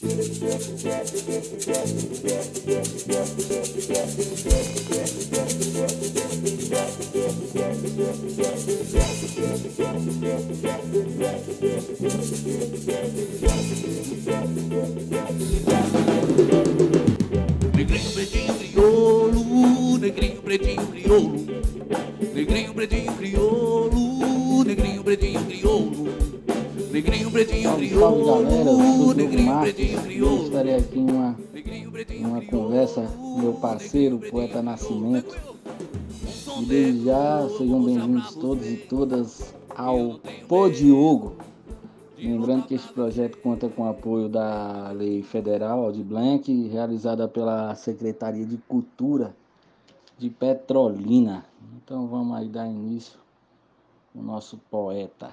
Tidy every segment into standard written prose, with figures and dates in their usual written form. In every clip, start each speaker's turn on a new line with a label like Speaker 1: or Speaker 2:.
Speaker 1: Negrinho, pretinho, crioulo, negrinho, pretinho, crioulo, negrinho, pretinho, crioulo, negrinho, pretinho, crioulo, negrinho, pretinho,
Speaker 2: Salve, galera, eu sou
Speaker 1: crioulo,
Speaker 2: o Diogo
Speaker 1: negrinho,
Speaker 2: Marques
Speaker 1: pretinho,
Speaker 2: e eu
Speaker 1: crioulo,
Speaker 2: estarei aqui em uma conversa com meu parceiro, o poeta Nascimento. E desde já, sejam bem-vindos todos e todas ao Pô Diogo. Lembrando que este projeto conta com o apoio da Lei Federal Aldir Blanc, realizada pela Secretaria de Cultura de Petrolina. Então vamos aí dar início ao nosso poeta.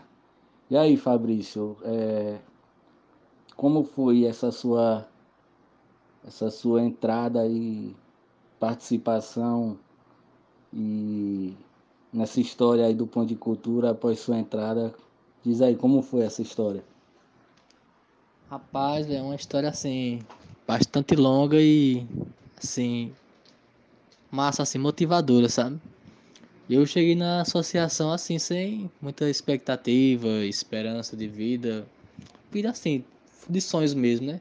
Speaker 2: E aí, Fabrício, como foi essa sua entrada e participação e nessa história aí do Pão de Cultura após sua entrada? Diz aí, como foi essa história?
Speaker 3: Rapaz, é uma história assim, bastante longa e assim, massa, assim, motivadora, sabe? Eu cheguei na associação assim, sem muita expectativa, esperança de vida assim, de sonhos mesmo, né?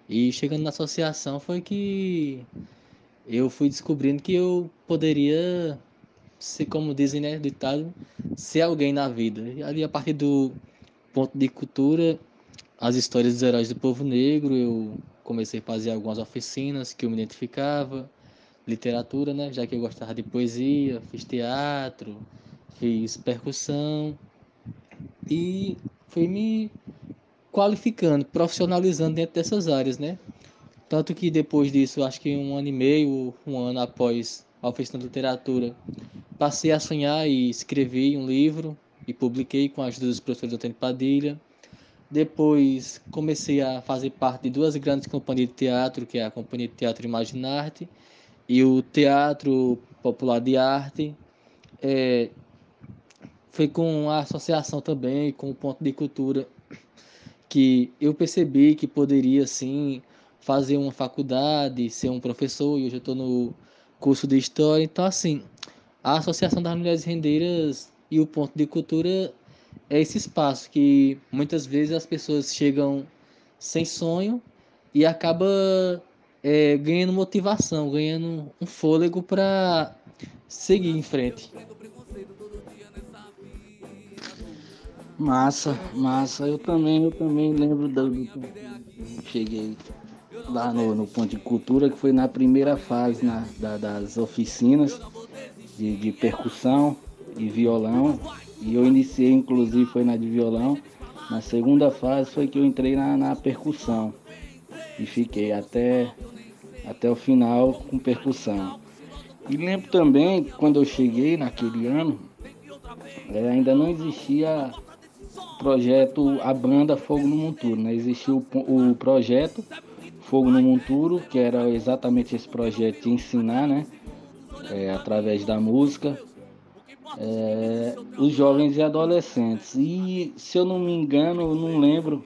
Speaker 3: E chegando na associação foi que eu fui descobrindo que eu poderia ser, como dizem, né, ditado, ser alguém na vida. E ali, a partir do ponto de cultura, as histórias dos heróis do povo negro, eu comecei a fazer algumas oficinas que eu me identificava, literatura, né, já que eu gostava de poesia, fiz teatro, fiz percussão e fui me qualificando, profissionalizando dentro dessas áreas, né? Tanto que depois disso, acho que um ano e meio, um ano após a oficina de literatura, passei a sonhar e escrevi um livro e publiquei com a ajuda dos professores Antônio Padilha. Depois comecei a fazer parte de duas grandes companhias de teatro, que é a Companhia de Teatro Imaginarte e o Teatro Popular de Arte. É, foi com a associação também, com o Ponto de Cultura, que eu percebi que poderia, sim, fazer uma faculdade, ser um professor, e hoje eu estou no curso de História. Então, assim, a Associação das Mulheres Rendeiras e o Ponto de Cultura é esse espaço que muitas vezes as pessoas chegam sem sonho e acaba ganhando motivação, ganhando um fôlego para seguir em frente.
Speaker 2: Massa, massa. Eu também lembro do cheguei lá no Ponto de Cultura, que foi na primeira fase das oficinas de percussão e violão. E eu iniciei, inclusive, foi na de violão. Na segunda fase foi que eu entrei na percussão e fiquei até o final com percussão. E lembro também, quando eu cheguei naquele ano, ainda não existia projeto, a banda Fogo no Monturo, né? Existia o projeto Fogo no Monturo, que era exatamente esse projeto de ensinar, né? Através da música, os jovens e adolescentes. E se eu não me engano, eu não lembro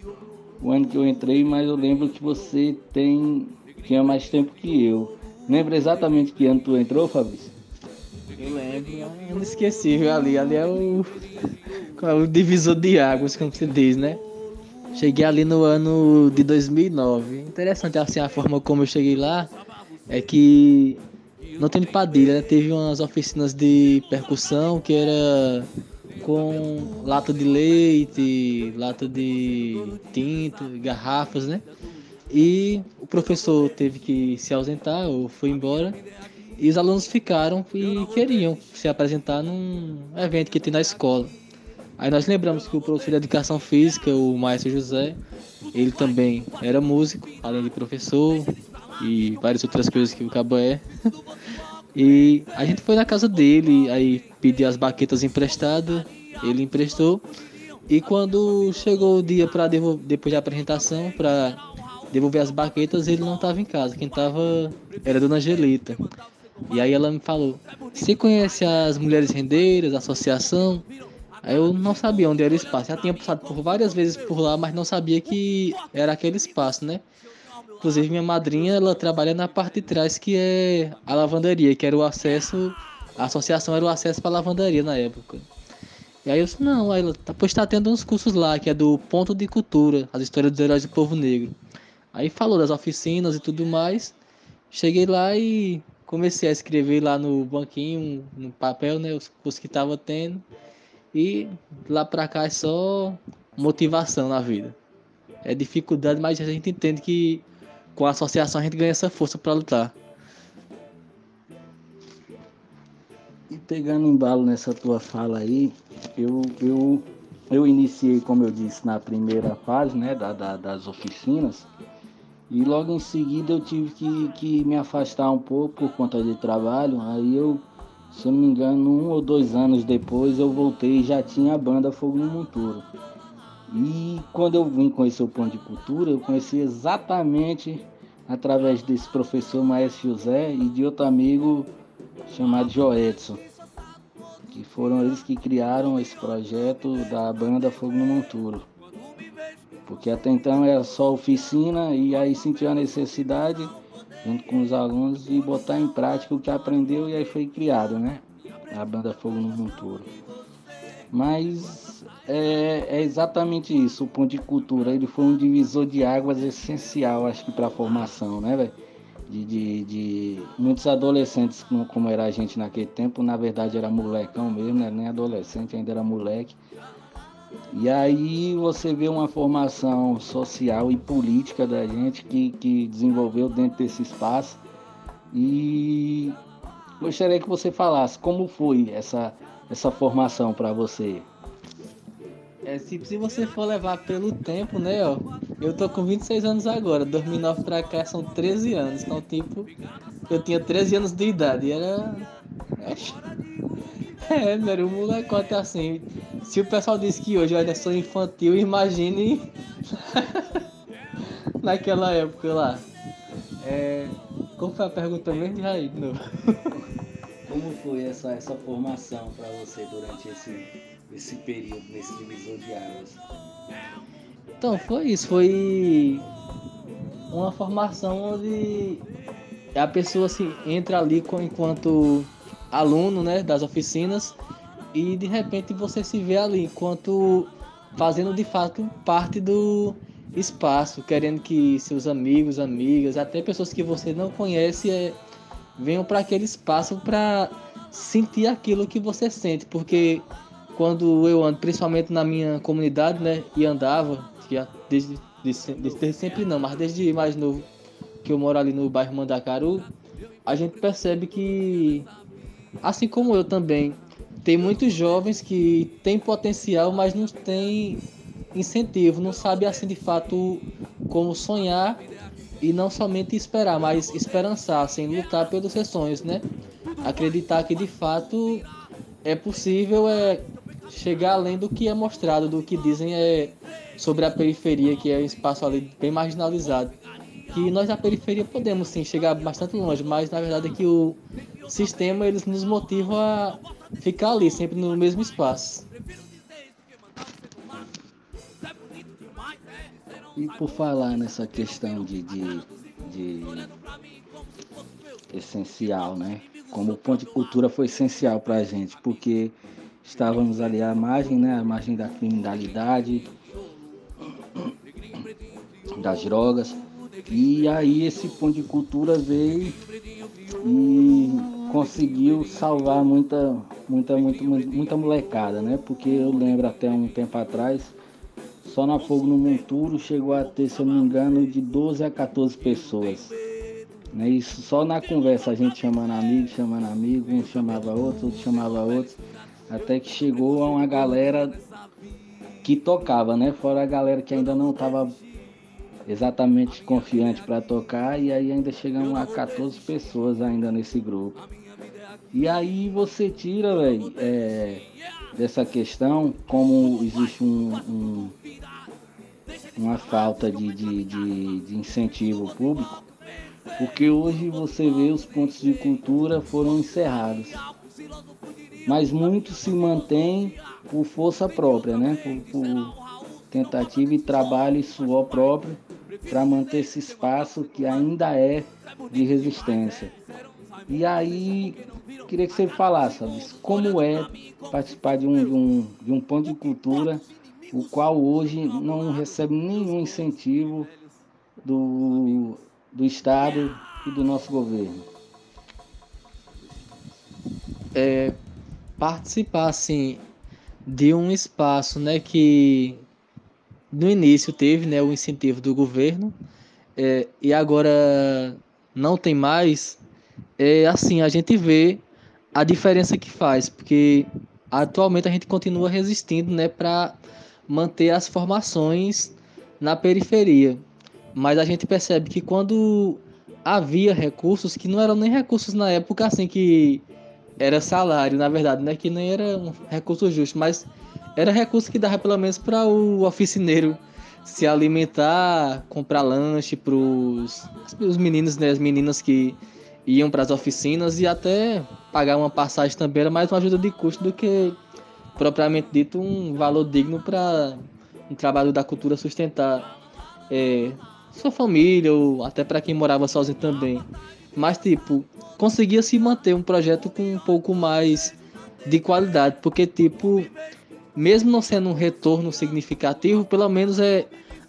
Speaker 2: o ano que eu entrei, mas eu lembro que você tinha mais tempo que eu. Lembra exatamente que ano tu entrou, Fabrício?
Speaker 3: Eu lembro, é inesquecível ali. Ali é o divisor de águas, como se diz, né? Cheguei ali no ano de 2009. Interessante assim a forma como eu cheguei lá é que não tem Padilha, né? Teve umas oficinas de percussão que era com lata de leite, lata de tinta, garrafas, né? E o professor teve que se ausentar ou foi embora. E os alunos ficaram e queriam se apresentar num evento que tem na escola. Aí nós lembramos que o professor de Educação Física, o Maestro José, ele também era músico, além de professor e várias outras coisas que o cabo é. E a gente foi na casa dele, aí pediu as baquetas emprestadas, ele emprestou. E quando chegou o dia para depois da apresentação, para devolver as baquetas, ele não estava em casa. Quem estava era a Dona Angelita. E aí ela me falou: "Você conhece as Mulheres Rendeiras, a associação?" Aí eu não sabia onde era o espaço. Já tinha passado por várias vezes por lá, mas não sabia que era aquele espaço, né? Inclusive minha madrinha, ela trabalha na parte de trás, que é a lavanderia, que era o acesso, a associação era o acesso para a lavanderia na época. E aí eu disse, não, aí ela, pois tá tendo uns cursos lá, que é do Ponto de Cultura, as histórias dos heróis do povo negro. Aí falou das oficinas e tudo mais. Cheguei lá e comecei a escrever lá no banquinho, no papel, né, os cursos que tava tendo. E lá pra cá é só motivação na vida. É dificuldade, mas a gente entende que com a associação a gente ganha essa força pra lutar.
Speaker 2: E pegando embalo nessa tua fala aí, eu iniciei, como eu disse, na primeira fase, né, das oficinas, e logo em seguida eu tive que me afastar um pouco por conta de trabalho. Aí eu, se eu não me engano, 1 ou 2 anos depois eu voltei e já tinha a banda Fogo no Monturo. E quando eu vim conhecer o Ponto de Cultura, eu conheci exatamente através desse professor Maestro José e de outro amigo chamado Joedson, que foram eles que criaram esse projeto da banda Fogo no Monturo. Porque até então era só oficina, e aí sentiu a necessidade, junto com os alunos, de botar em prática o que aprendeu, e aí foi criado, né? A banda Fogo no Monturo. Mas é exatamente isso, o Ponto de Cultura, ele foi um divisor de águas essencial, acho que para a formação, né, velho? De muitos adolescentes, como era a gente naquele tempo, na verdade era molecão mesmo, né? Nem adolescente, ainda era moleque. E aí você vê uma formação social e política da gente que desenvolveu dentro desse espaço. E gostaria que você falasse como foi essa formação para você.
Speaker 3: É, se você for levar pelo tempo, né, ó, eu tô com 26 anos agora, 2009 pra cá são 13 anos, então tipo, eu tinha 13 anos de idade e era... era um molecote assim. Se o pessoal diz que hoje eu ainda sou infantil, imagine naquela época lá. Qual foi a pergunta mesmo, Jair? De novo.
Speaker 2: Como foi essa formação para você durante esse período, nesse divisor de águas?
Speaker 3: Então, foi isso. Foi uma formação onde a pessoa assim, entra ali enquanto aluno, né, das oficinas, e de repente você se vê ali enquanto fazendo de fato parte do espaço, querendo que seus amigos, amigas, até pessoas que você não conhece venham para aquele espaço para sentir aquilo que você sente, porque quando eu ando, principalmente na minha comunidade, né, e andava, já desde sempre não, mas desde mais novo, que eu moro ali no bairro Mandacaru, a gente percebe que, assim como eu também, tem muitos jovens que têm potencial, mas não têm incentivo, não sabem assim de fato como sonhar e não somente esperar, mas esperançar, assim, lutar pelos seus sonhos, né? Acreditar que de fato é possível chegar além do que é mostrado, do que dizem sobre a periferia, que é um espaço ali bem marginalizado. Que nós da periferia podemos sim chegar bastante longe, mas na verdade é que o sistema eles nos motiva a ficar ali, sempre no mesmo espaço.
Speaker 2: E por falar nessa questão de essencial, né? Como o Ponto de Cultura foi essencial para a gente, porque estávamos ali à margem, né? À margem da criminalidade, das drogas. E aí esse Ponto de Cultura veio e conseguiu salvar muita molecada, né? Porque eu lembro até um tempo atrás, só na Fogo no Monturo chegou a ter, se eu não me engano, de 12 a 14 pessoas. Né? Isso só na conversa, a gente chamando amigo, um chamava outro chamava outro, até que chegou a uma galera que tocava, né? Fora a galera que ainda não estava exatamente confiante para tocar, e aí ainda chegamos a 14 pessoas ainda nesse grupo. E aí você tira, velho, dessa questão, como existe uma falta de incentivo público, porque hoje você vê os pontos de cultura foram encerrados. mas muitos se mantêm por força própria, né? Por tentativa e trabalho e suor próprio para manter esse espaço que ainda é de resistência. E aí, queria que você falasse, sabe, como é participar de um ponto de cultura, o qual hoje não recebe nenhum incentivo do Estado e do nosso governo.
Speaker 3: Participar, assim, de um espaço, né, que no início teve, né, o incentivo do governo, e agora não tem mais, assim, a gente vê a diferença que faz, porque atualmente a gente continua resistindo, né, para manter as formações na periferia. Mas a gente percebe que quando havia recursos, que não eram nem recursos na época assim que era salário, na verdade, né, que nem era um recurso justo, mas era recurso que dava pelo menos para o oficineiro se alimentar, comprar lanche para os meninos, né, as meninas que iam para as oficinas e até pagar uma passagem também era mais uma ajuda de custo do que propriamente dito um valor digno para um trabalho da cultura sustentar sua família ou até para quem morava sozinho também. Mas tipo, conseguia se manter um projeto com um pouco mais de qualidade, porque tipo, mesmo não sendo um retorno significativo, pelo menos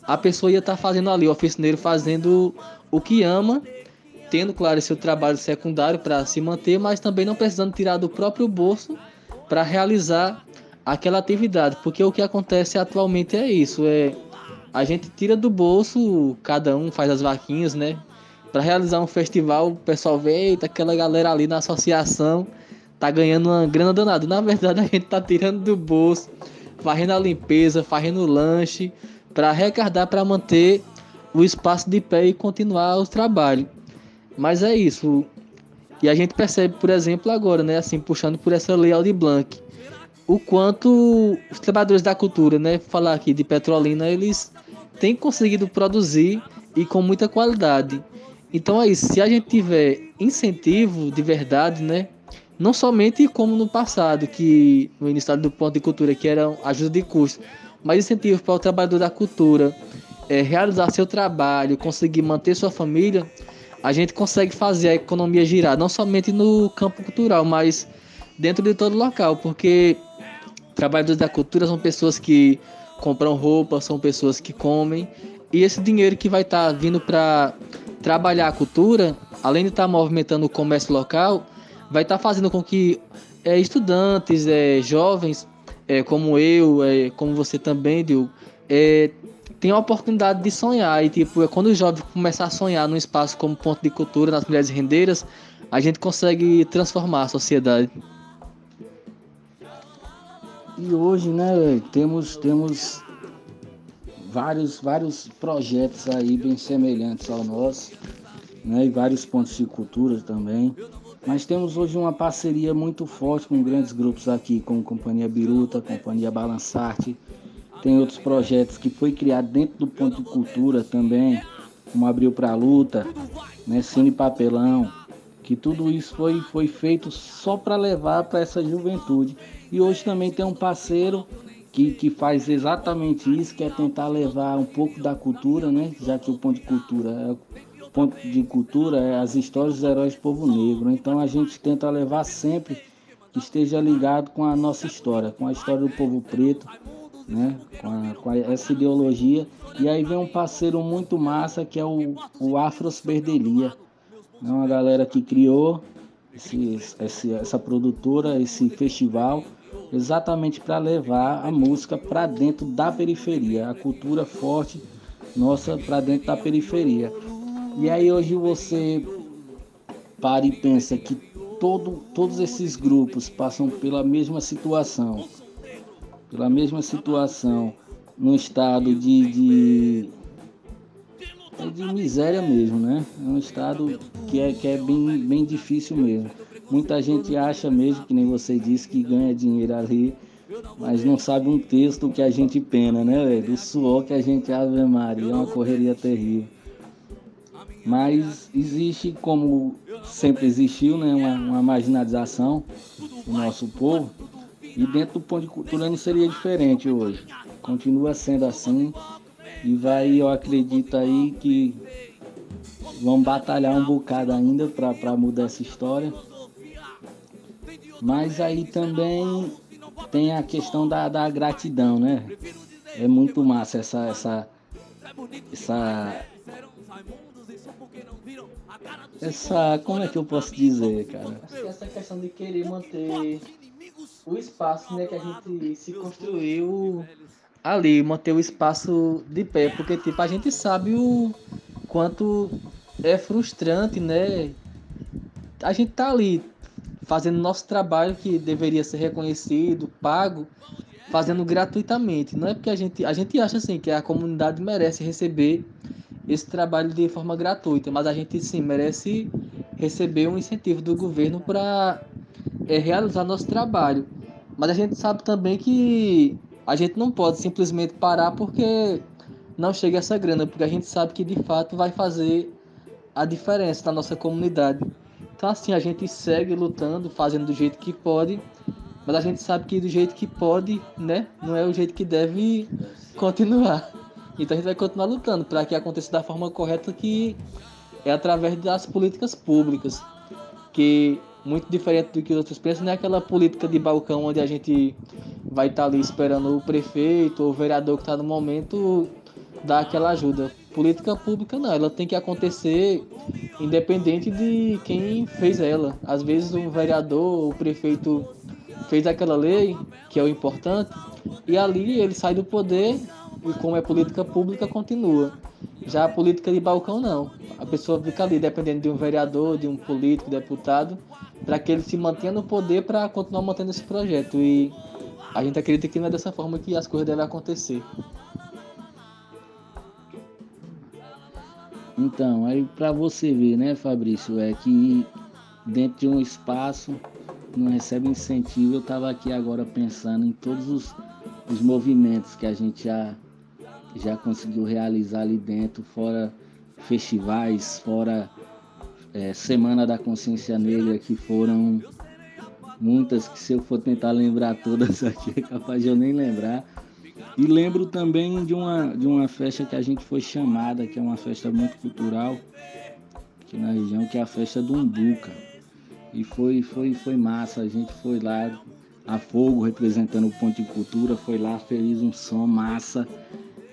Speaker 3: a pessoa ia estar fazendo ali, o oficineiro fazendo o que ama, tendo, claro, seu trabalho secundário para se manter, mas também não precisando tirar do próprio bolso para realizar aquela atividade, porque o que acontece atualmente é isso, a gente tira do bolso, cada um faz as vaquinhas, né? Para realizar um festival, o pessoal vê, eita, aquela galera ali na associação tá ganhando uma grana danada. Na verdade, a gente tá tirando do bolso, fazendo a limpeza, fazendo o lanche, para arrecadar, para manter o espaço de pé e continuar o trabalho. Mas é isso. E a gente percebe, por exemplo, agora, né, assim, puxando por essa lei Aldir Blanc, o quanto os trabalhadores da cultura, né, falar aqui de Petrolina, eles têm conseguido produzir e com muita qualidade. Então é isso, se a gente tiver incentivo de verdade, né, não somente como no passado, que no início do ponto de cultura, que era ajuda de custo, mas incentivo para o trabalhador da cultura realizar seu trabalho, conseguir manter sua família, a gente consegue fazer a economia girar, não somente no campo cultural, mas dentro de todo local, porque trabalhadores da cultura são pessoas que compram roupa, são pessoas que comem, e esse dinheiro que vai estar vindo para trabalhar a cultura, além de estar movimentando o comércio local, vai estar fazendo com que estudantes, jovens, como eu, como você também, Diogo, tenham a oportunidade de sonhar. E tipo, quando o jovem começar a sonhar num espaço como ponto de cultura, nas mulheres rendeiras, a gente consegue transformar a sociedade.
Speaker 2: E hoje, né, temos vários projetos aí bem semelhantes ao nosso, né, e vários pontos de cultura também. Mas temos hoje uma parceria muito forte com grandes grupos aqui, como Companhia Biruta, Companhia Balançarte. Tem outros projetos que foi criado dentro do ponto de cultura também, como Abril para a Luta, né, Cine Papelão, que tudo isso foi feito só para levar para essa juventude. E hoje também tem um parceiro que faz exatamente isso, que é tentar levar um pouco da cultura, né, já que o ponto de cultura é as histórias dos heróis do povo negro. Então a gente tenta levar sempre que esteja ligado com a nossa história, com a história do povo preto, né, com essa ideologia. E aí vem um parceiro muito massa, que é o Afros Berdelia, é uma galera que criou essa produtora, esse festival, exatamente para levar a música para dentro da periferia, a cultura forte nossa para dentro da periferia. E aí hoje você para e pensa que todos esses grupos passam pela mesma situação num estado de miséria mesmo, né? É um estado que é bem difícil mesmo. Muita gente acha mesmo, que nem você disse, que ganha dinheiro ali, mas não sabe um texto que a gente pena, né, velho? Do suor que a gente, Ave Maria, é uma correria terrível. Mas existe, como sempre existiu, né, uma marginalização o nosso povo. E dentro do Ponto de Cultura não seria diferente hoje. Continua sendo assim. E eu acredito aí que vão batalhar um bocado ainda para mudar essa história. Mas aí também tem a questão da gratidão, né? É muito massa como é que eu posso dizer, cara?
Speaker 3: Acho que essa questão de querer manter o espaço, né, que a gente se construiu ali, manter o espaço de pé, porque tipo, a gente sabe o quanto é frustrante, né? A gente tá ali fazendo nosso trabalho que deveria ser reconhecido, pago, fazendo gratuitamente. Não é porque a gente acha assim que a comunidade merece receber esse trabalho de forma gratuita, mas a gente sim merece receber um incentivo do governo para realizar nosso trabalho. Mas a gente sabe também que a gente não pode simplesmente parar porque não chega essa grana, porque a gente sabe que de fato vai fazer a diferença na nossa comunidade. Então assim, a gente segue lutando, fazendo do jeito que pode, mas a gente sabe que do jeito que pode, né, não é o jeito que deve continuar. Então a gente vai continuar lutando para que aconteça da forma correta, que é através das políticas públicas, que muito diferente do que os outros pensam, não é aquela política de balcão onde a gente vai estar ali esperando o prefeito ou o vereador que está no momento dar aquela ajuda. Política pública não, ela tem que acontecer independente de quem fez ela. Às vezes um vereador, o prefeito fez aquela lei, que é o importante, e ali ele sai do poder e como é política pública continua. Já a política de balcão não. A pessoa fica ali dependendo de um vereador, de um político, deputado, para que ele se mantenha no poder para continuar mantendo esse projeto. E a gente acredita que não é dessa forma que as coisas devem acontecer.
Speaker 2: Então, aí para você ver, né, Fabrício, é que dentro de um espaço não recebe incentivo. Eu estava aqui agora pensando em todos os movimentos que a gente já conseguiu realizar ali dentro, fora festivais, fora Semana da Consciência Negra, que foram muitas, que se eu for tentar lembrar todas aqui é capaz de eu nem lembrar. E lembro também de uma festa que a gente foi chamada, que é uma festa muito cultural aqui na região, que é a festa do Umbuca. E foi massa, a gente foi lá, a Fogo representando o Ponto de Cultura, foi lá, fez um som massa.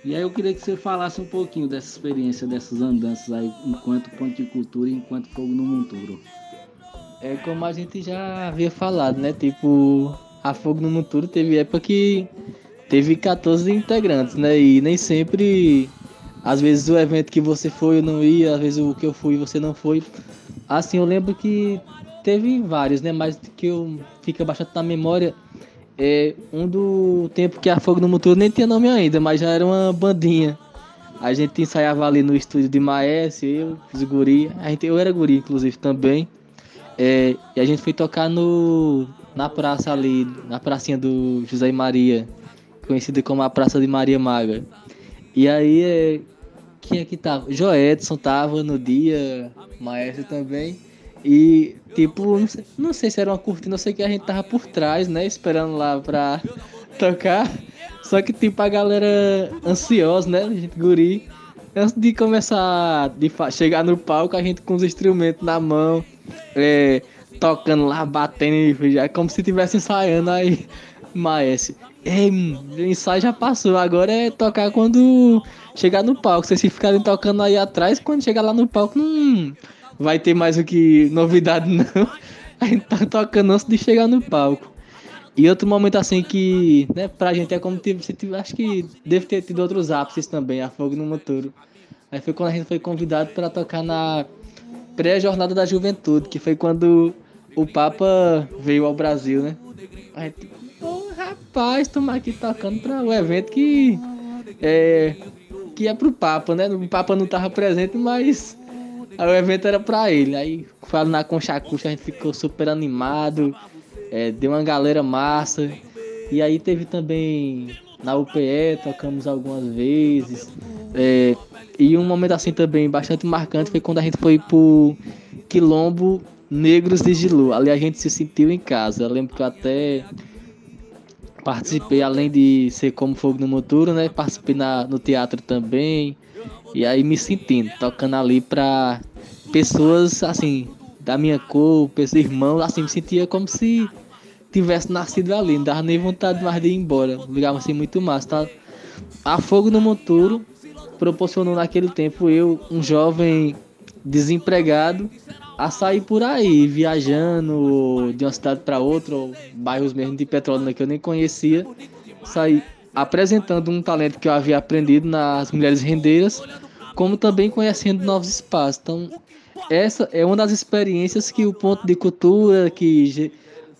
Speaker 2: E aí eu queria que você falasse um pouquinho dessa experiência, dessas andanças aí, enquanto Ponto de Cultura e enquanto Fogo no Monturo.
Speaker 3: É como a gente já havia falado, né? Tipo, a Fogo no Monturo teve época que teve 14 integrantes, né? E nem sempre, às vezes o evento que você foi eu não ia, às vezes o que eu fui você não foi. Assim, eu lembro que teve vários, né? Mas que fica bastante na memória. Um do tempo que a Fogo no Monturo nem tinha nome ainda, mas já era uma bandinha. A gente ensaiava ali no estúdio de Maes, eu, os guri. Eu era guri, inclusive, também. E a gente foi tocar na praça ali, na pracinha do José e Maria, conhecida como a Praça de Maria Maga. E aí, quem é que tava? Joedson tava no dia, Maestro também. E, tipo, não sei se era uma cortina, eu sei que a gente tava por trás, né, esperando lá pra tocar. Só que, tipo, a galera ansiosa, né, gente guri, antes de começar, chegar no palco, a gente com os instrumentos na mão, tocando lá, batendo, já como se estivesse ensaiando. Aí, Maestro, o ensaio já passou, agora é tocar quando chegar no palco. Vocês ficarem tocando aí atrás, quando chegar lá no palco, não vai ter mais o que novidade não. A gente tá tocando antes de chegar no palco. E outro momento assim que, né, pra gente é como acho que deve ter tido outros ápices também, a Fogo no Monturo. Aí foi quando a gente foi convidado para tocar na pré-jornada da juventude, que foi quando o Papa veio ao Brasil, né? A gente, rapaz, estamos aqui tocando para o evento que é pro Papa, né? O Papa não tava presente, mas aí o evento era pra ele. Aí falando na Concha Acústica, a gente ficou super animado, deu uma galera massa. E aí teve também na UPE, tocamos algumas vezes. E um momento assim também bastante marcante foi quando a gente foi pro Quilombo negros de Gilu. Ali a gente se sentiu em casa. Eu lembro que eu até participei, além de ser como Fogo no Muturo, né? Participei no teatro também. E aí me sentindo, tocando ali pra pessoas, assim, da minha cor, pessoas, irmãos, assim, me sentia como se tivesse nascido ali. Não dava nem vontade mais de ir embora. Ligava assim muito massa, tá? A Fogo no Muturo proporcionou naquele tempo eu, um jovem desempregado, a sair por aí, viajando de uma cidade para outra, ou bairros mesmo de Petrolina que eu nem conhecia, sair apresentando um talento que eu havia aprendido nas mulheres rendeiras, como também conhecendo novos espaços. Então, essa é uma das experiências que o ponto de cultura que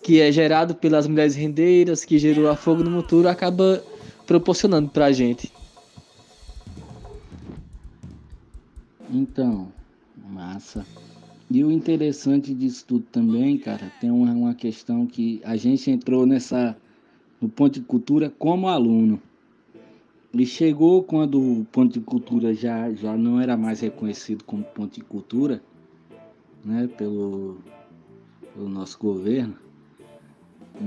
Speaker 3: é gerado pelas mulheres rendeiras, que gerou a Fogo no Muturo, acaba proporcionando para a gente.
Speaker 2: Então, massa. E o interessante disso tudo também, cara, tem uma questão que a gente entrou no Ponto de Cultura como aluno. E chegou quando o Ponto de Cultura já não era mais reconhecido como Ponto de Cultura, né, pelo nosso governo.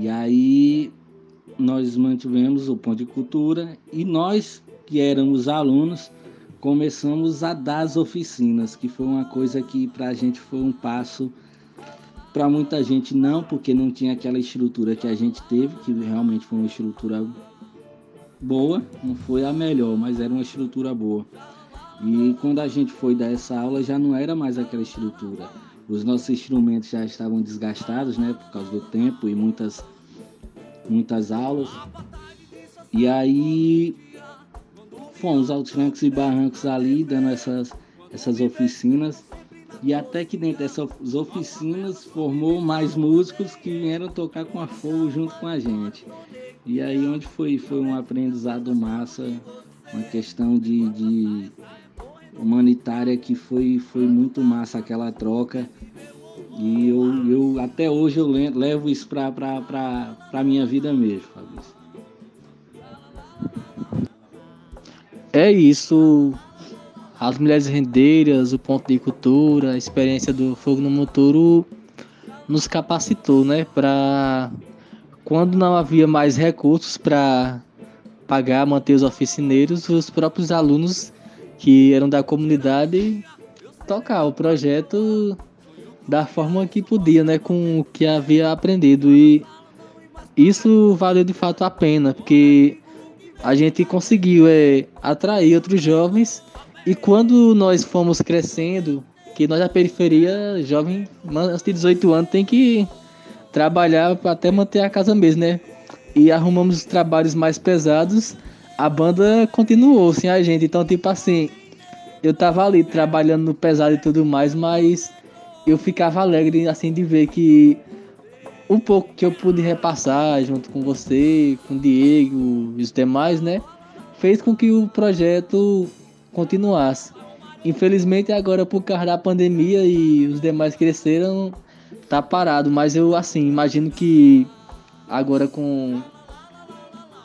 Speaker 2: E aí nós mantivemos o Ponto de Cultura e nós, que éramos alunos, começamos a dar as oficinas, que foi uma coisa que para a gente foi um passo, para muita gente não, porque não tinha aquela estrutura que a gente teve, que realmente foi uma estrutura boa, não foi a melhor, mas era uma estrutura boa. E quando a gente foi dar essa aula, já não era mais aquela estrutura. Os nossos instrumentos já estavam desgastados, né, por causa do tempo e muitas aulas. E aí fomos aos trancos e barrancos ali, dando essas oficinas. E até que dentro dessas oficinas formou mais músicos que vieram tocar com a Fogo junto com a gente. E aí onde foi um aprendizado massa, uma questão de humanitária que foi muito massa aquela troca. E eu até hoje eu levo isso pra minha vida mesmo, Fabrício.
Speaker 3: É isso, as mulheres rendeiras, o ponto de cultura, a experiência do Fogo no Muturo nos capacitou, né, para quando não havia mais recursos para pagar, manter os oficineiros, os próprios alunos que eram da comunidade tocar o projeto da forma que podia, né, com o que havia aprendido. E isso valeu de fato a pena, porque a gente conseguiu atrair outros jovens. E quando nós fomos crescendo, que nós da periferia, jovem, antes de 18 anos, tem que trabalhar para até manter a casa mesmo, né? E arrumamos os trabalhos mais pesados, a banda continuou sem a gente. Então, tipo assim, eu tava ali trabalhando no pesado e tudo mais, mas eu ficava alegre, assim, de ver que um pouco que eu pude repassar junto com você, com o Diego e os demais, né, fez com que o projeto continuasse. Infelizmente agora por causa da pandemia e os demais cresceram, tá parado, mas eu assim, imagino que agora com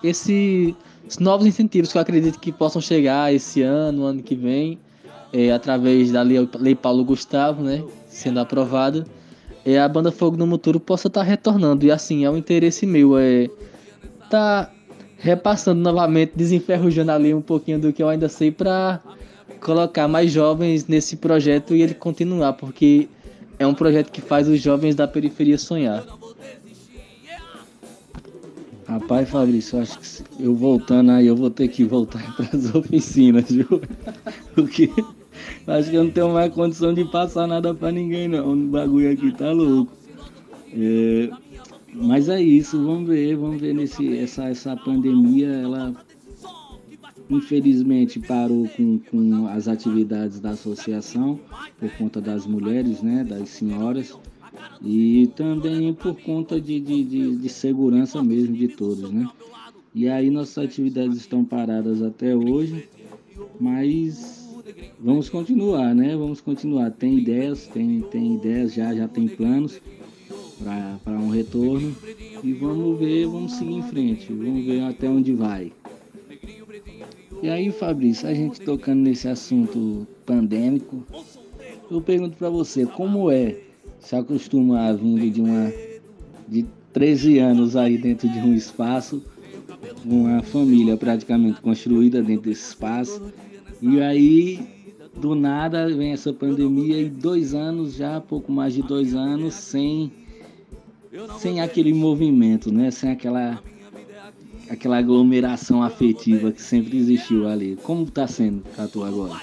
Speaker 3: esses novos incentivos que eu acredito que possam chegar esse ano que vem, através da Lei Paulo Gustavo, né, sendo aprovada, a banda Fogo no Muturo possa estar retornando. E assim, é um interesse meu, tá repassando novamente, desenferrujando ali um pouquinho do que eu ainda sei para colocar mais jovens nesse projeto e ele continuar, porque é um projeto que faz os jovens da periferia sonhar.
Speaker 2: Rapaz, Fabrício, eu acho que eu voltando aí, eu vou ter que voltar para as oficinas, viu? Porque acho que eu não tenho mais condição de passar nada para ninguém, não. O bagulho aqui tá louco. Mas é isso, vamos ver essa pandemia, ela infelizmente parou com as atividades da associação por conta das mulheres, né, das senhoras, e também por conta de segurança mesmo de todos, né? E aí nossas atividades estão paradas até hoje, mas vamos continuar, né? Vamos continuar. Tem ideias, já tem planos para um retorno e vamos ver, vamos seguir em frente, vamos ver até onde vai. E aí, Fabrício, a gente tocando nesse assunto pandêmico, eu pergunto para você, como é se acostumar vindo de 13 anos aí dentro de um espaço, uma família praticamente construída dentro desse espaço, e aí do nada vem essa pandemia e 2 anos já, pouco mais de 2 anos, sem aquele movimento, né? Sem aquela aglomeração afetiva que sempre existiu ali. Como tá sendo pra tu agora?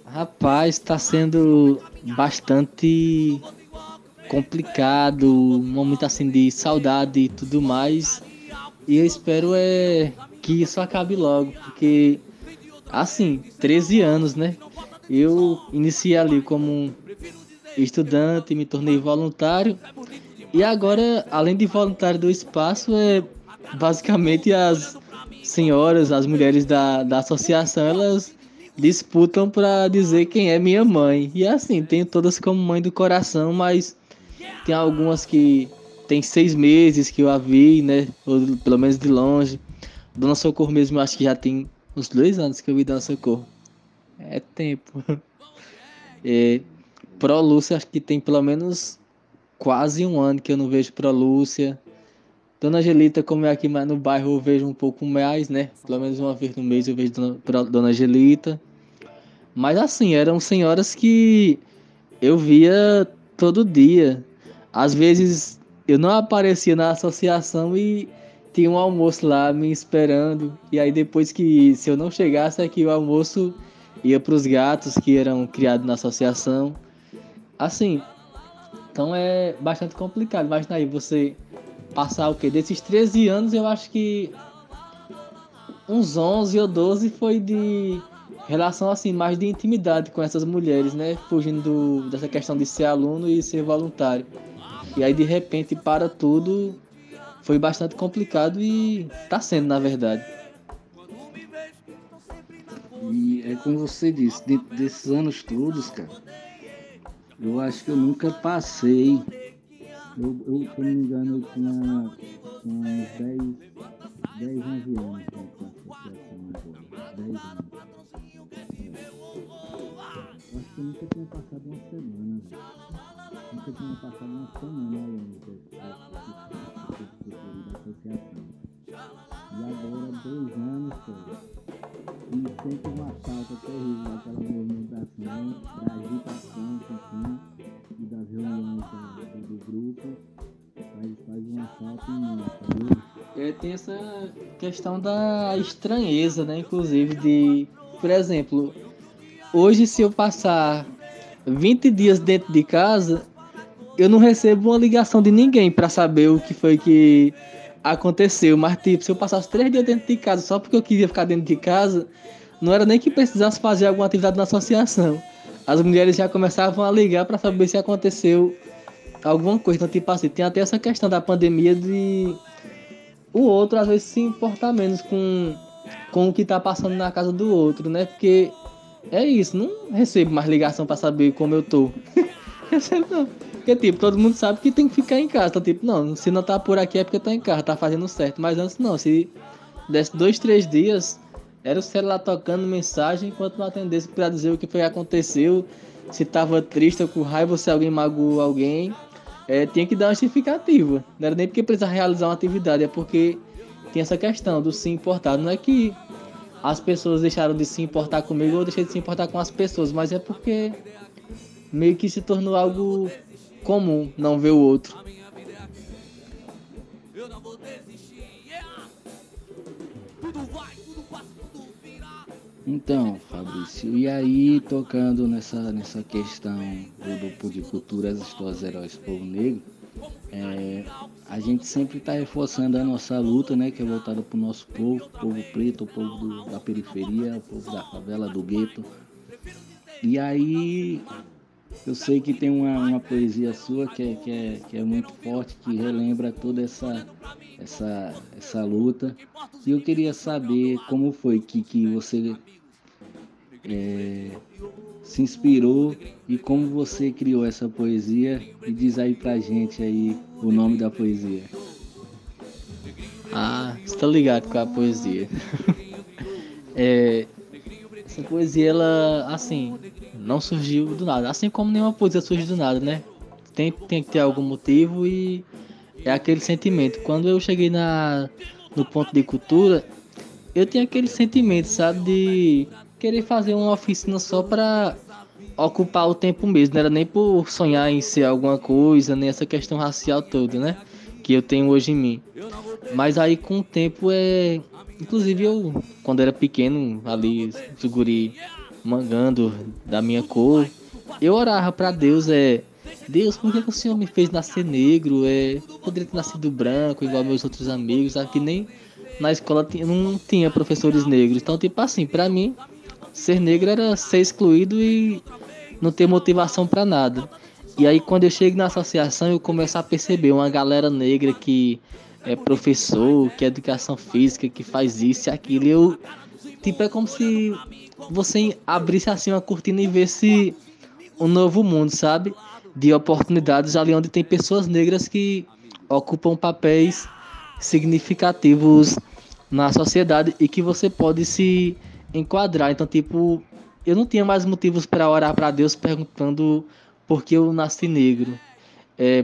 Speaker 3: Rapaz, está sendo bastante complicado, um momento assim de saudade e tudo mais. E eu espero que isso acabe logo, porque assim, 13 anos, né? Eu iniciei ali como um estudante, me tornei voluntário e agora, além de voluntário do espaço, basicamente as senhoras, as mulheres da associação, elas disputam para dizer quem é minha mãe. E assim, tenho todas como mãe do coração, mas tem algumas que tem 6 meses que eu a vi, né? Ou pelo menos de longe. Dona Socorro mesmo, eu acho que já tem uns 2 anos que eu vi Dona Socorro. É tempo. É, Pro Lúcia, acho que tem pelo menos quase um ano que eu não vejo Pro Lúcia. Dona Angelita, como é aqui mais no bairro, eu vejo um pouco mais, né? Pelo menos uma vez no mês eu vejo Dona Angelita. Mas assim, eram senhoras que eu via todo dia. Às vezes eu não aparecia na associação e tinha um almoço lá me esperando. E aí depois que, se eu não chegasse aqui, o almoço ia para os gatos que eram criados na associação. Assim, então é bastante complicado. Imagina aí você passar o quê? Desses 13 anos, eu acho que uns 11 ou 12 foi de relação assim, mais de intimidade com essas mulheres, né? Fugindo dessa questão de ser aluno e ser voluntário. E aí de repente para tudo, foi bastante complicado e tá sendo, na verdade.
Speaker 2: E é como você disse, dentro desses anos todos, cara, eu acho que eu nunca passei. Se eu não me engano, eu tinha uns 10 11 anos né, com a associação agora. 10 anos. Eu acho que eu nunca tinha passado uma semana, velho. Nunca tinha passado uma semana ao longo da associação. E agora, 2 anos, cara. E sempre uma falta terrível daquela movimentação, da agitação, assim, e das reuniões do grupo, faz uma falta imensa, viu?
Speaker 3: Tem essa questão da estranheza, né? Inclusive de, por exemplo, hoje se eu passar 20 dias dentro de casa, eu não recebo uma ligação de ninguém para saber o que foi que aconteceu. Mas tipo, se eu passasse 3 dias dentro de casa só porque eu queria ficar dentro de casa, não era nem que precisasse fazer alguma atividade na associação. As mulheres já começavam a ligar para saber se aconteceu alguma coisa. Então, tipo assim, tem até essa questão da pandemia de o outro às vezes se importar menos com o que tá passando na casa do outro, né? Porque é isso, não recebo mais ligação para saber como eu tô. Recebo não. Porque, tipo, todo mundo sabe que tem que ficar em casa. Então, tipo, não, se não tá por aqui é porque tá em casa, tá fazendo certo. Mas antes não, se desse 2, 3 dias, era o celular tocando mensagem enquanto não atendesse pra dizer o que foi que aconteceu, se tava triste ou com raiva, se alguém magoou alguém. Tinha que dar uma justificativa. Não era nem porque precisava realizar uma atividade, é porque tinha essa questão do se importar. Não é que as pessoas deixaram de se importar comigo ou eu deixei de se importar com as pessoas, mas é porque meio que se tornou algo comum não ver o outro.
Speaker 2: Então, Fabrício, e aí tocando nessa questão do Pudicultura, as histórias heróis do povo negro, a gente sempre está reforçando a nossa luta, né, que é voltada para o nosso povo preto, o povo da periferia, o povo da favela, do gueto. E aí eu sei que tem uma poesia sua que é muito forte, que relembra toda essa luta. E eu queria saber como foi que você se inspirou e como você criou essa poesia. E diz aí pra gente aí o nome da poesia.
Speaker 3: Ah, estou ligado com a poesia. essa poesia, ela, assim, não surgiu do nada. Assim como nenhuma poesia surge do nada, né? Tem que ter algum motivo e é aquele sentimento. Quando eu cheguei no ponto de cultura, eu tinha aquele sentimento, sabe, de querer fazer uma oficina só pra ocupar o tempo mesmo. Não era nem por sonhar em ser alguma coisa, nem essa questão racial toda, né? Que eu tenho hoje em mim. Mas aí com o tempo inclusive eu, quando era pequeno, ali, esse guri mangando da minha cor, eu orava pra Deus, Deus, por que que o Senhor me fez nascer negro? Poderia ter nascido branco, igual meus outros amigos, sabe? Que nem na escola não tinha professores negros. Então, tipo assim, pra mim, ser negro era ser excluído e não ter motivação pra nada. E aí quando eu chego na associação eu começo a perceber uma galera negra que é professor, que é educação física, que faz isso e aquilo. E eu, tipo, é como se você abrisse assim uma cortina e visse um novo mundo, sabe? De oportunidades ali onde tem pessoas negras que ocupam papéis significativos na sociedade e que você pode se enquadrar. Então, tipo, eu não tinha mais motivos para orar para Deus perguntando por que eu nasci negro.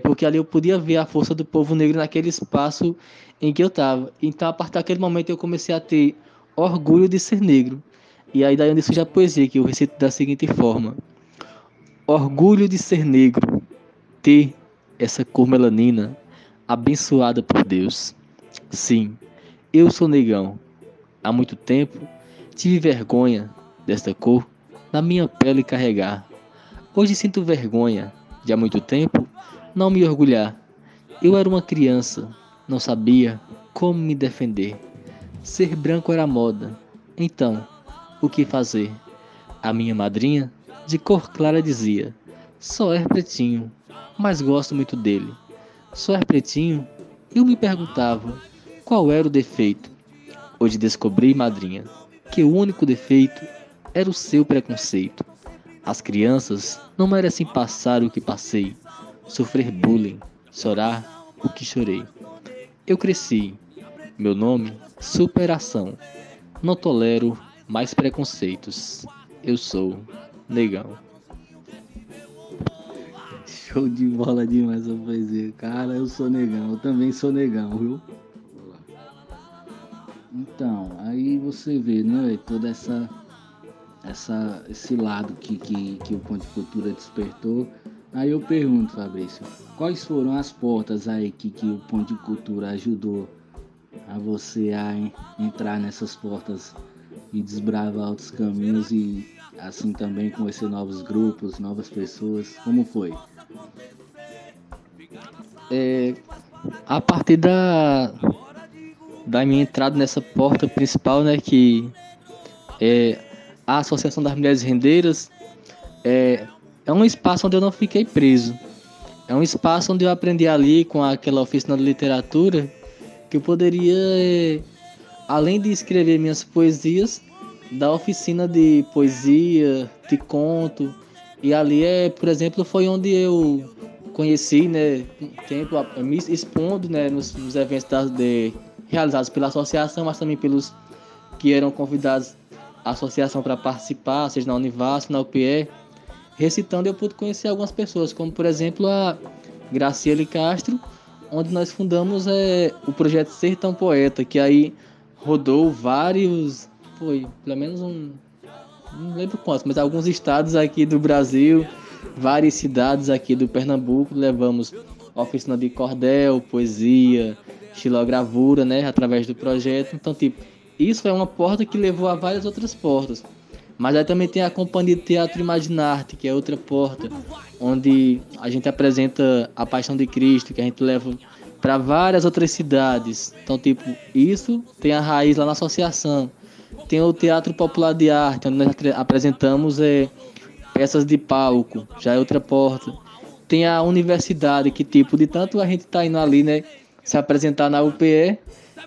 Speaker 3: Porque ali eu podia ver a força do povo negro naquele espaço em que eu estava. Então, a partir daquele momento, eu comecei a ter orgulho de ser negro. E aí daí onde surge a poesia, que eu recito da seguinte forma: orgulho de ser negro, ter essa cor melanina abençoada por Deus. Sim, eu sou negão. Há muito tempo tive vergonha desta cor na minha pele carregar. Hoje sinto vergonha de há muito tempo não me orgulhar. Eu era uma criança, não sabia como me defender. Ser branco era moda. Então, o que fazer? A minha madrinha, de cor clara, dizia: só é pretinho, mas gosto muito dele. Só é pretinho? Eu me perguntava, qual era o defeito? Hoje descobri, madrinha, que o único defeito era o seu preconceito. As crianças não merecem passar o que passei, sofrer bullying, chorar o que chorei. Eu cresci, meu nome, superação. Não tolero mais preconceitos. Eu sou negão.
Speaker 2: Show de bola demais essa poesia. Cara, eu sou negão, eu também sou negão, viu? Então, aí você vê, né, toda esse lado que o Ponto de Cultura despertou. Aí eu pergunto, Fabrício, quais foram as portas aí que o Ponto de Cultura ajudou a você entrar nessas portas e desbravar outros caminhos e assim também conhecer novos grupos, novas pessoas? Como foi?
Speaker 3: A partir da minha entrada nessa porta principal, né, que é a Associação das Mulheres Rendeiras, é um espaço onde eu não fiquei preso. É um espaço onde eu aprendi ali com aquela oficina de literatura que eu poderia, além de escrever minhas poesias, dar oficina de poesia, de conto. E ali, por exemplo, foi onde eu conheci, né, tempo me expondo, né, nos eventos realizados pela associação, mas também pelos que eram convidados à associação para participar, seja na Univasf, na UPE. Recitando, eu pude conhecer algumas pessoas, como por exemplo a Graciele Castro, onde nós fundamos o projeto Sertão Poeta, que aí rodou vários, pelo menos não lembro quantos, mas alguns estados aqui do Brasil, várias cidades aqui do Pernambuco. Levamos oficina de cordel, poesia, xilogravura, né, através do projeto. Então, tipo, isso é uma porta que levou a várias outras portas. Mas aí também tem a Companhia de Teatro Imaginarte, que é outra porta, onde a gente apresenta a Paixão de Cristo, que a gente leva para várias outras cidades. Então, tipo, isso tem a raiz lá na associação. Tem o Teatro Popular de Arte, onde nós apresentamos peças de palco, já é outra porta. Tem a universidade, que tipo, de tanto a gente tá indo ali, né, se apresentar na UPE,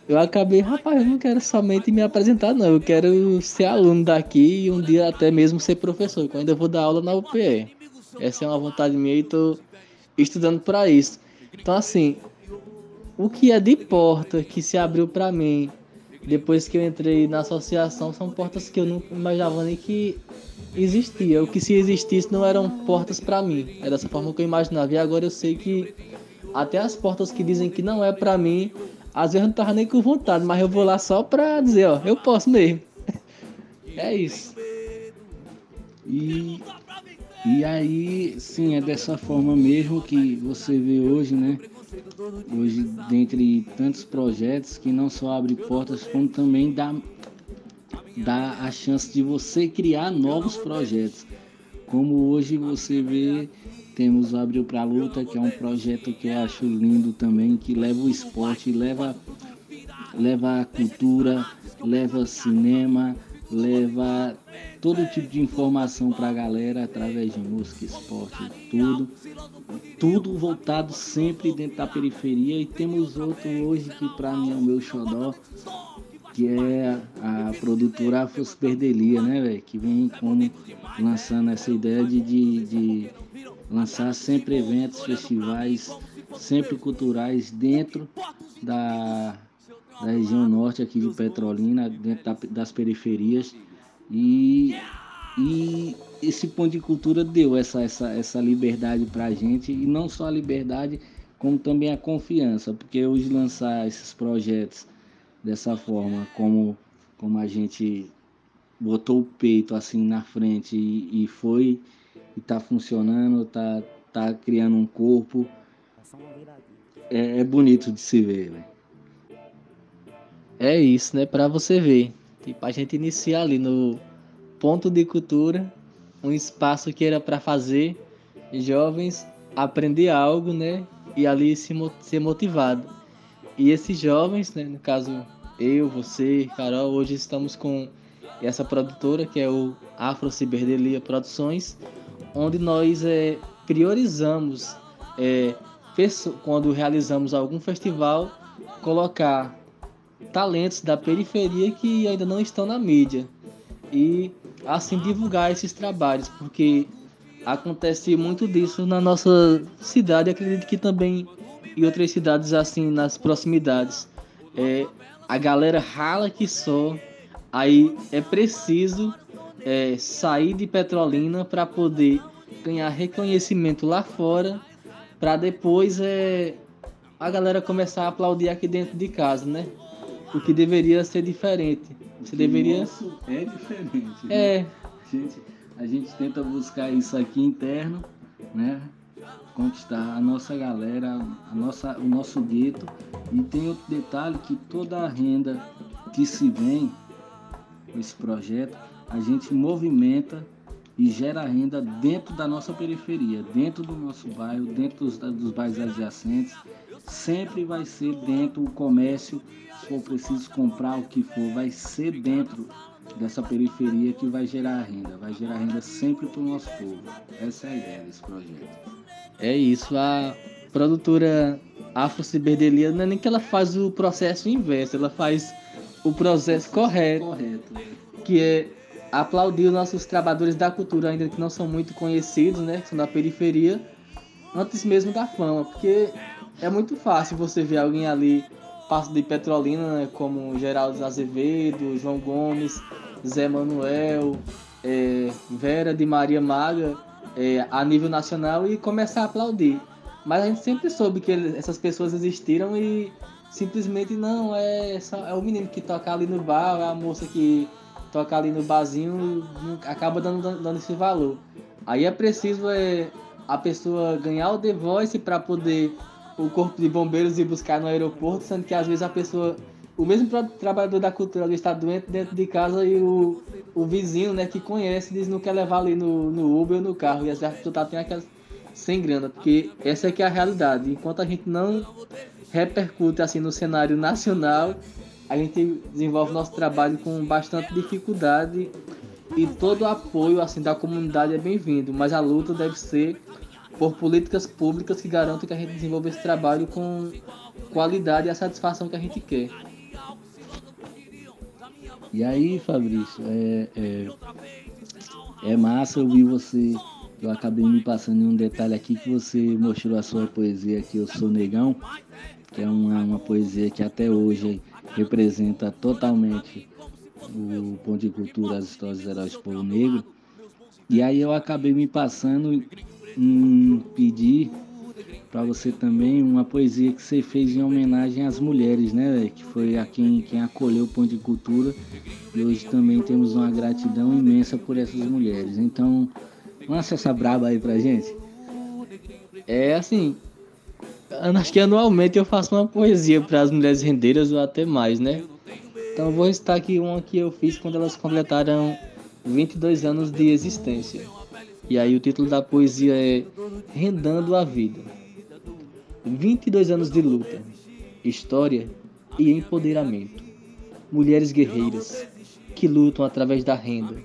Speaker 3: eu acabei, rapaz, eu não quero somente me apresentar, não. Eu quero ser aluno daqui e um dia até mesmo ser professor, que eu ainda vou dar aula na UPE. Essa é uma vontade minha e estou estudando para isso. Então, assim, o que é de porta que se abriu para mim depois que eu entrei na associação, são portas que eu não imaginava nem que existia. O que se existisse não eram portas para mim. É dessa forma que eu imaginava. E agora eu sei que até as portas que dizem que não é para mim, às vezes eu não tava nem com vontade, mas eu vou lá só pra dizer, ó, eu posso mesmo. É isso.
Speaker 2: E aí, sim, é dessa forma mesmo que você vê hoje, né? Hoje, dentre tantos projetos, que não só abre portas, como também dá a chance de você criar novos projetos. Como hoje você vê, temos o Abril pra Luta, que é um projeto que eu acho lindo também, que leva o esporte, leva a cultura, leva cinema, leva todo tipo de informação para a galera através de música, esporte, tudo voltado sempre dentro da periferia. E temos outro hoje que para mim é o meu xodó, que é a produtora Afrosperdelia, né, velho? Que vem como lançando essa ideia de lançar sempre eventos, festivais, sempre culturais dentro da região norte aqui de Petrolina, dentro das periferias. E esse ponto de cultura deu essa liberdade para a gente, e não só a liberdade, como também a confiança, porque hoje lançar esses projetos dessa forma, como a gente botou o peito assim na frente e foi, e tá funcionando, tá criando um corpo, é bonito de se ver, velho.
Speaker 3: É isso, né? Pra você ver. Tipo, a gente iniciar ali no ponto de cultura, um espaço que era para fazer jovens aprender algo, né? E ali ser motivado. E esses jovens, né? No caso, eu, você, Carol, hoje estamos com essa produtora que é o Afrosperdelia Produções, onde nós priorizamos, quando realizamos algum festival, colocar talentos da periferia que ainda não estão na mídia e assim divulgar esses trabalhos, porque acontece muito disso na nossa cidade, acredito que também em outras cidades assim nas proximidades. A galera rala que só, aí é preciso sair de Petrolina para poder ganhar reconhecimento lá fora, para depois a galera começar a aplaudir aqui dentro de casa, né? O que deveria ser diferente. Você deveria...
Speaker 2: Isso é diferente. Né? A gente tenta buscar isso aqui interno, né? Conquistar a nossa galera, o nosso gueto. E tem outro detalhe, que toda a renda que se vem com esse projeto, a gente movimenta e gera renda dentro da nossa periferia, dentro do nosso bairro, dentro dos bairros adjacentes. Sempre vai ser dentro do comércio. Se for preciso comprar o que for, vai ser dentro dessa periferia que vai gerar renda sempre para o nosso povo. Essa é a ideia desse projeto.
Speaker 3: É isso, a produtora Afrosperdelia não é nem que ela faz o processo inverso, ela faz o processo correto. Que é aplaudir os nossos trabalhadores da cultura, ainda que não são muito conhecidos, né, que são da periferia, antes mesmo da fama, porque é muito fácil você ver alguém ali passo de Petrolina, né, como Geraldo Azevedo, João Gomes, Zé Manuel, Vera de Maria Maga, a nível nacional, e começar a aplaudir. Mas a gente sempre soube que essas pessoas existiram e simplesmente não, é o menino que toca ali no bar, é a moça que toca ali no barzinho, acaba dando esse valor. Aí é preciso a pessoa ganhar o The Voice para poder o corpo de bombeiros ir buscar no aeroporto, sendo que às vezes o mesmo trabalhador da cultura ali está doente dentro de casa e o vizinho, né, que conhece, diz que não quer levar ali no Uber ou no carro, e às vezes a pessoa tem aquelas sem grana, porque essa é que é a realidade. Enquanto a gente não repercute assim no cenário nacional, a gente desenvolve nosso trabalho com bastante dificuldade, e todo o apoio assim da comunidade é bem-vindo, mas a luta deve ser por políticas públicas que garantam que a gente desenvolva esse trabalho com qualidade e a satisfação que a gente quer.
Speaker 2: E aí, Fabrício, é massa ouvir você. Eu acabei me passando em um detalhe aqui, que você mostrou a sua poesia aqui, Eu Sou Negão, que é uma poesia que até hoje representa totalmente o Ponto de Cultura, as histórias dos heróis do povo negro. E aí eu acabei me passando em pedir para você também uma poesia que você fez em homenagem às mulheres, né, véio? Que foi a quem acolheu o Ponto de Cultura, e hoje também temos uma gratidão imensa por essas mulheres. Então, lança essa braba aí pra gente.
Speaker 3: É assim, acho que anualmente eu faço uma poesia para as mulheres rendeiras ou até mais, né? Então eu vou citar aqui uma que eu fiz quando elas completaram 22 anos de existência. E aí o título da poesia é Rendando a Vida. 22 anos de luta, história e empoderamento. Mulheres guerreiras que lutam através da renda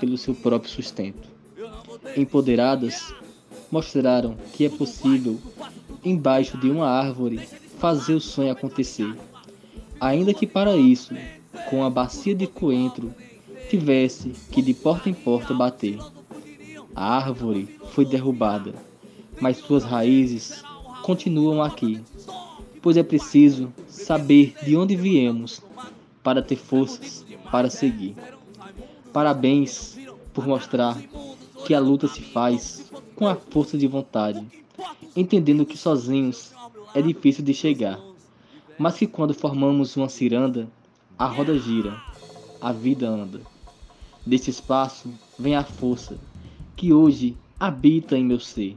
Speaker 3: pelo seu próprio sustento. Empoderadas, mostraram que é possível, embaixo de uma árvore, fazer o sonho acontecer. Ainda que para isso, com a bacia de coentro, tivesse que de porta em porta bater. A árvore foi derrubada, mas suas raízes continuam aqui, pois é preciso saber de onde viemos para ter forças para seguir. Parabéns por mostrar que a luta se faz com a força de vontade, entendendo que sozinhos é difícil de chegar, mas que quando formamos uma ciranda, a roda gira, a vida anda. Desse espaço vem a força que hoje habita em meu ser.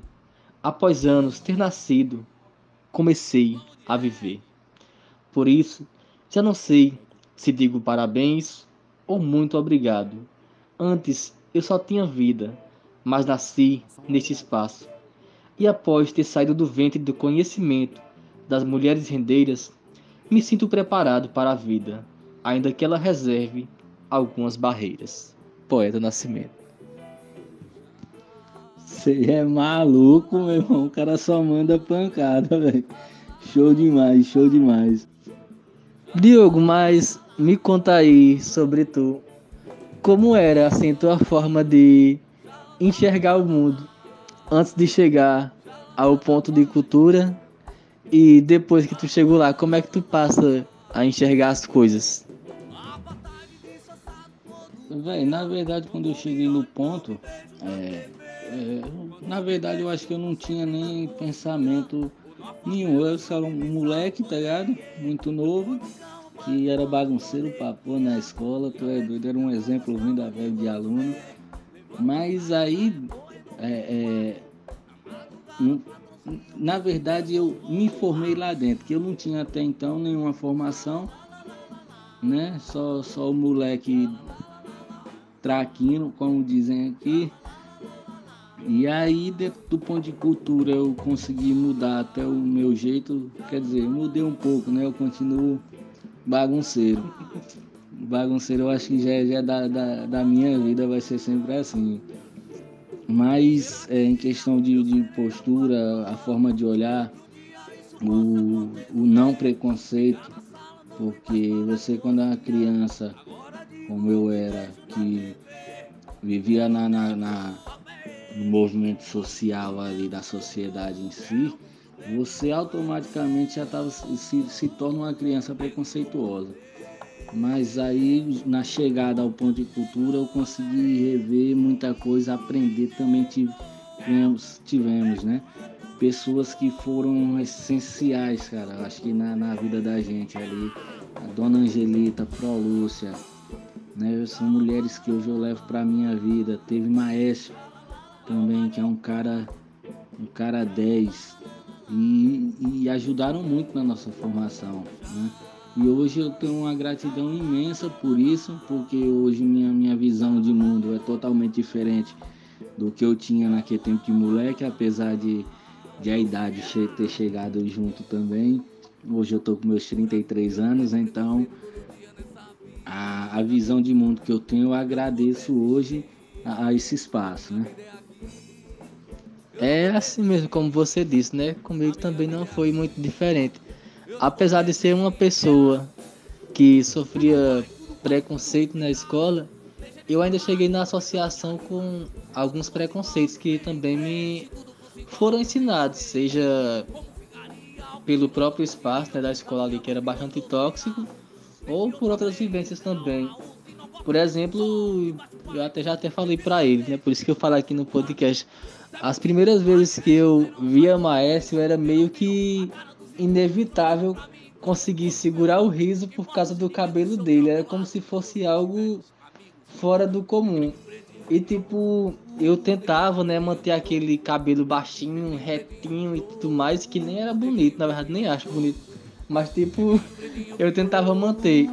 Speaker 3: Após anos ter nascido, comecei a viver. Por isso, já não sei se digo parabéns ou muito obrigado. Antes eu só tinha vida, mas nasci neste espaço. E após ter saído do ventre do conhecimento das mulheres rendeiras, me sinto preparado para a vida, ainda que ela reserve algumas barreiras. Poeta Nascimento.
Speaker 2: Você é maluco, meu irmão. O cara só manda pancada, velho. Show demais, show demais.
Speaker 3: Diogo, mas me conta aí sobre tu. Como era assim tua forma de enxergar o mundo antes de chegar ao ponto de cultura e depois que tu chegou lá, como é que tu passa a enxergar as coisas?
Speaker 2: Véi, na verdade, quando eu cheguei no ponto, na verdade eu acho que eu não tinha nem pensamento nenhum. Eu só era um moleque, tá ligado? Muito novo, que era bagunceiro pra pôr na escola, tu é doido, era um exemplo ruim da velha de aluno. Mas aí, na verdade, eu me formei lá dentro, que eu não tinha até então nenhuma formação, né? Só o moleque traquino, como dizem aqui. E aí, dentro do ponto de cultura, eu consegui mudar até o meu jeito. Quer dizer, mudei um pouco, né? Eu continuo bagunceiro. Bagunceiro eu acho que já é da minha vida, vai ser sempre assim. Mas em questão de postura, a forma de olhar, o não preconceito, porque você quando é uma criança, como eu era, que vivia no movimento social ali da sociedade em si, você automaticamente já se torna uma criança preconceituosa. Mas aí, na chegada ao ponto de cultura, eu consegui rever muita coisa, aprender também. Tivemos, né? Pessoas que foram essenciais, cara, acho que na vida da gente ali. A Dona Angelita, Prolúcia, né? São mulheres que hoje eu levo pra minha vida. Teve Maestro também, que é um cara 10. E ajudaram muito na nossa formação, né? E hoje eu tenho uma gratidão imensa por isso, porque hoje minha visão de mundo é totalmente diferente do que eu tinha naquele tempo de moleque, apesar de a idade ter chegado junto também. Hoje eu tô com meus 33 anos, então a visão de mundo que eu tenho, eu agradeço hoje a esse espaço, né?
Speaker 3: É assim mesmo, como você disse, né? Comigo também não foi muito diferente. Apesar de ser uma pessoa que sofria preconceito na escola, eu ainda cheguei na associação com alguns preconceitos que também me foram ensinados, seja pelo próprio espaço, né, da escola ali, que era bastante tóxico,
Speaker 2: ou por outras vivências também. Por exemplo, eu já até falei pra ele, né? Por isso que eu falo aqui no podcast. As primeiras vezes que eu via Maestro era meio que inevitável conseguir segurar o riso por causa do cabelo dele. Era como se fosse algo fora do comum. E tipo, eu tentava, né, manter aquele cabelo baixinho, retinho e tudo mais, que nem era bonito, na verdade nem acho bonito. Mas tipo, eu tentava manter.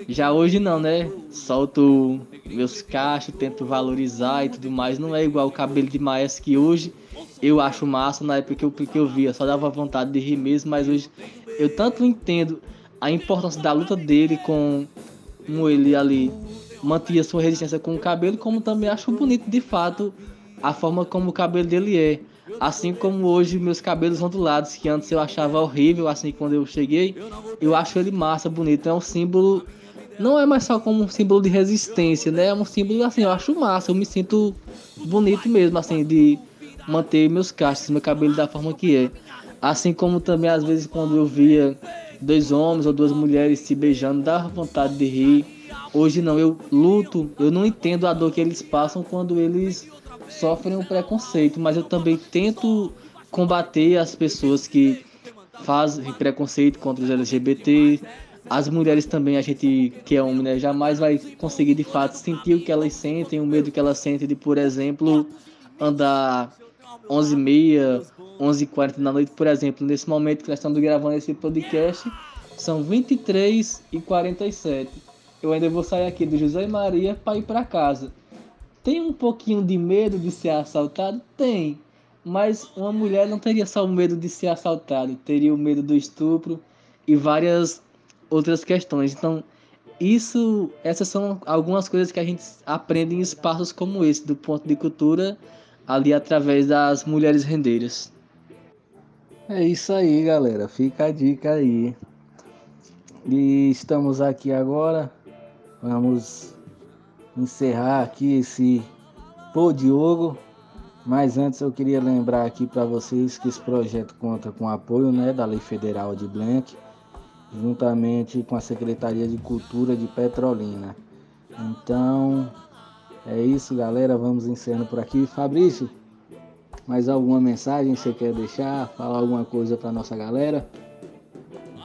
Speaker 2: Já hoje não, né? Solto meus cachos, tento valorizar e tudo mais. Não é igual o cabelo de maestro que hoje eu acho massa. Na época que eu via, só dava vontade de rir mesmo. Mas hoje eu tanto entendo a importância da luta dele com ele ali mantinha sua resistência com o cabelo, como também acho bonito de fato a forma como o cabelo dele é. Assim como hoje meus cabelos ondulados, que antes eu achava horrível, assim quando eu cheguei, eu acho ele massa, bonito. É um símbolo, não é mais só como um símbolo de resistência, né? É um símbolo assim, eu acho massa, eu me sinto bonito mesmo, assim, de manter meus cachos, meu cabelo da forma que é. Assim como também às vezes quando eu via dois homens ou duas mulheres se beijando, dava vontade de rir. Hoje não, eu luto, eu não entendo a dor que eles passam quando eles sofrem um preconceito, mas eu também tento combater as pessoas que fazem preconceito contra os LGBT. As mulheres também, a gente que é homem, né, jamais vai conseguir de fato sentir o que elas sentem, o medo que elas sentem de, por exemplo, andar 11h30, 11h40 da noite, por exemplo. Nesse momento que nós estamos gravando esse podcast, são 23h47. Eu ainda vou sair aqui do José Maria para ir para casa. Tem um pouquinho de medo de ser assaltado? Tem. Mas uma mulher não teria só o medo de ser assaltado, teria o medo do estupro e várias outras questões. Então, essas são algumas coisas que a gente aprende em espaços como esse, do ponto de cultura, ali através das mulheres rendeiras. É isso aí, galera. Fica a dica aí. E estamos aqui agora. Vamos encerrar aqui esse Pô Diogo. Mas antes eu queria lembrar aqui para vocês que esse projeto conta com o apoio, né, da Lei Federal de Blanc, juntamente com a Secretaria de Cultura de Petrolina. Então, é isso, galera. Vamos encerrando por aqui. Fabrício, mais alguma mensagem você quer deixar? Falar alguma coisa para nossa galera?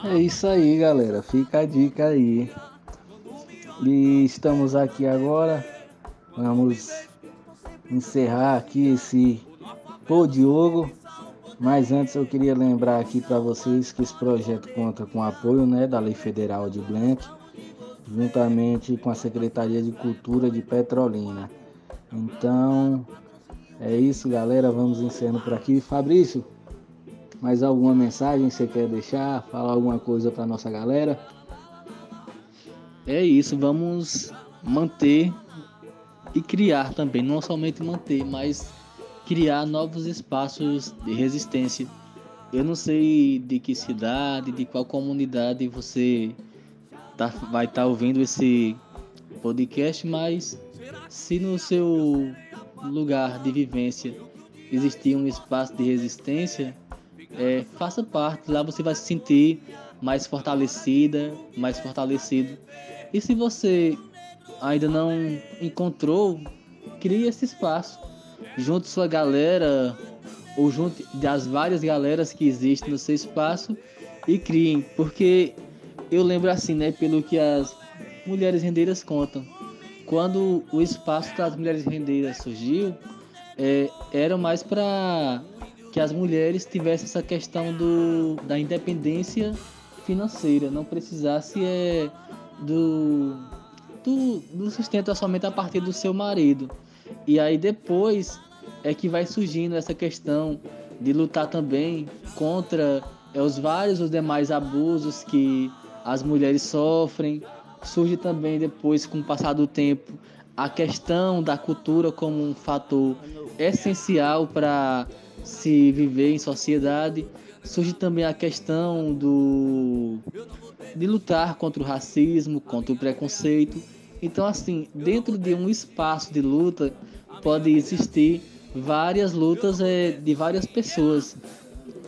Speaker 2: É isso aí, galera. Fica a dica aí. E estamos aqui agora. Vamos encerrar aqui esse Pô Diogo. Mas antes eu queria lembrar aqui para vocês que esse projeto conta com o apoio, né, da Lei Federal de Blanc, juntamente com a Secretaria de Cultura de Petrolina. Então, é isso, galera. Vamos encerrando por aqui. Fabrício, mais alguma mensagem você quer deixar? Falar alguma coisa para nossa galera? É isso, vamos manter e criar também, não somente manter, mas criar novos espaços de resistência. Eu não sei de que cidade, de qual comunidade você vai estar ouvindo esse podcast, mas se no seu lugar de vivência existir um espaço de resistência, faça parte. Lá você vai se sentir mais fortalecida, mais fortalecido. E se você ainda não encontrou, crie esse espaço. Junte sua galera, ou junte das várias galeras que existem no seu espaço e criem. Porque eu lembro assim, né, pelo que as mulheres rendeiras contam. Quando o espaço das mulheres rendeiras surgiu, era mais para que as mulheres tivessem essa questão da independência financeira, não precisasse do sustento somente a partir do seu marido. E aí depois é que vai surgindo essa questão de lutar também contra os demais abusos que as mulheres sofrem. Surge também depois, com o passar do tempo, a questão da cultura como um fator essencial para se viver em sociedade. Surge também a questão de lutar contra o racismo, contra o preconceito. Então, assim, dentro de um espaço de luta, pode existir várias lutas de várias pessoas.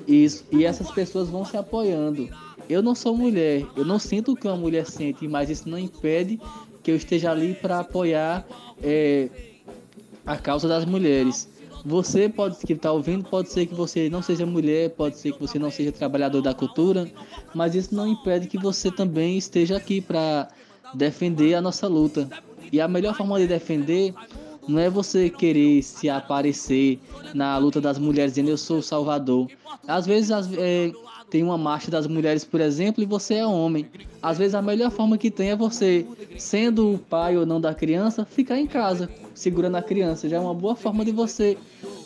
Speaker 2: E essas pessoas vão se apoiando. eu não sou mulher, eu não sinto o que uma mulher sente, mas isso não impede que eu esteja ali para apoiar a causa das mulheres. Você que está ouvindo, pode ser que você não seja mulher, pode ser que você não seja trabalhador da cultura, mas isso não impede que você também esteja aqui para defender a nossa luta. E a melhor forma de defender não é você querer se aparecer na luta das mulheres dizendo eu sou o salvador. Às vezes tem uma marcha das mulheres, por exemplo, e você é homem. Às vezes a melhor forma que tem é você, sendo o pai ou não da criança, ficar em casa, segurando a criança. Já é uma boa forma de você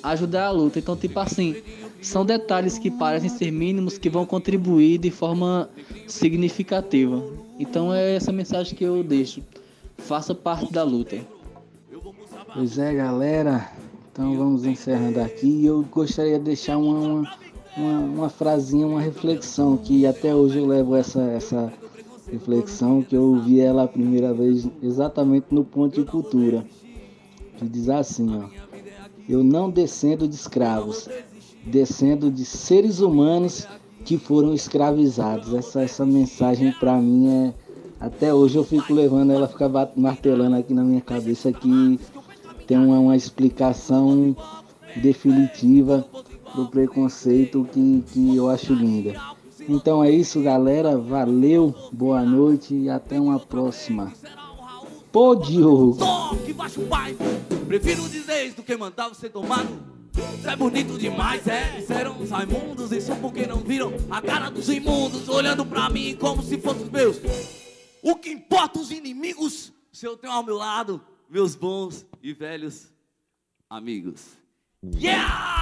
Speaker 2: ajudar a luta. Então, tipo assim, são detalhes que parecem ser mínimos que vão contribuir de forma significativa. Então é essa mensagem que eu deixo. Faça parte da luta. Pois é, galera. Então vamos encerrando aqui. Eu gostaria de deixar uma frasinha, uma reflexão, que até hoje eu levo essa reflexão, que eu ouvi ela a primeira vez exatamente no Ponto de Cultura, que diz assim, ó: eu não descendo de escravos, descendo de seres humanos que foram escravizados. Essa mensagem para mim até hoje eu fico levando ela, fica martelando aqui na minha cabeça, que tem uma explicação definitiva do preconceito que eu acho linda. Então é isso, galera. Valeu, boa noite e até uma próxima. Pô, Diogo!
Speaker 1: Toque baixo, pai. Prefiro dizer isso do que mandar você tomar no... Isso é bonito demais, disseram os Raimundos. Isso porque não viram a cara dos imundos olhando pra mim como se fossem os meus. O que importa os inimigos se eu tenho ao meu lado meus bons e velhos amigos. Yeah!